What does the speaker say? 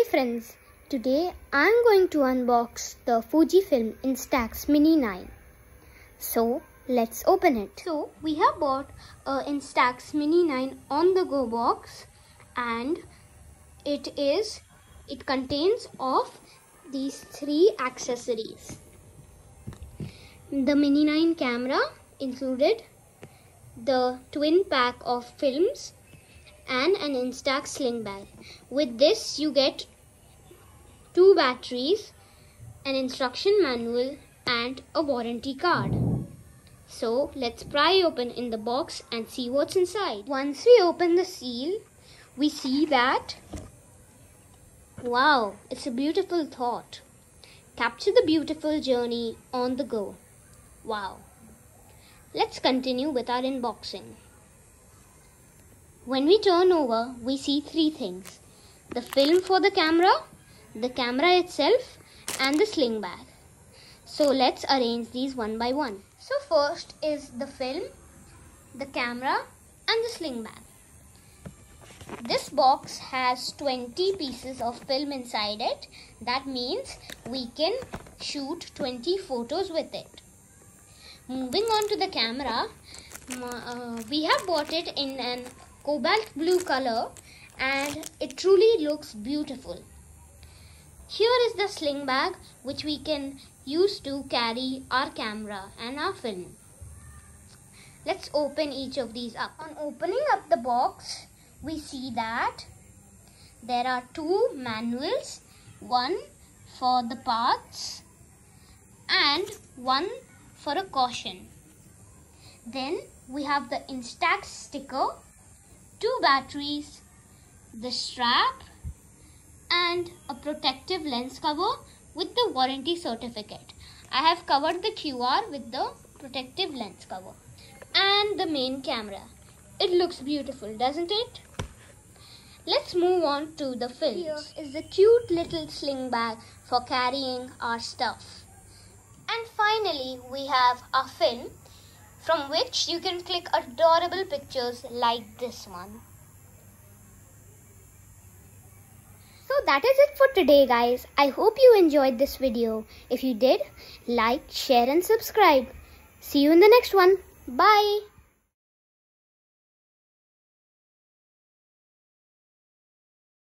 friends, today I am going to unbox the Fujifilm Instax Mini 9. So let's open it. So we have bought a Instax Mini 9 on the go box, and it contains of these three accessories. The Mini 9 camera included, the twin pack of films, and an Instax sling bag. With this you get 2 batteries, an instruction manual and a warranty card. So let's pry open in the box and see what's inside. Once we open the seal, we see that, wow, it's a beautiful thought. Capture the beautiful journey on the go. Wow. Let's continue with our unboxing. When we turn over, we see 3 things: the film for the camera itself, and the sling bag. So let's arrange these one by one. So first is the film, the camera and the sling bag. This box has 20 pieces of film inside it. That means we can shoot 20 photos with it. Moving on to the camera, we have bought it in an cobalt blue color and it truly looks beautiful. Here is the sling bag which we can use to carry our camera and our film. Let's open each of these up. On opening up the box, we see that there are 2 manuals, one for the parts and one for a caution. Then we have the Instax sticker, 2 batteries, the strap and a protective lens cover with the warranty certificate. I have covered the QR with the protective lens cover. And the main camera. It looks beautiful, doesn't it? Let's move on to the films. Here is the cute little sling bag for carrying our stuff. And finally we have our film, from which you can click adorable pictures like this one. So that is it for today, guys. I hope you enjoyed this video. If you did, like, share and subscribe. See you in the next one. Bye.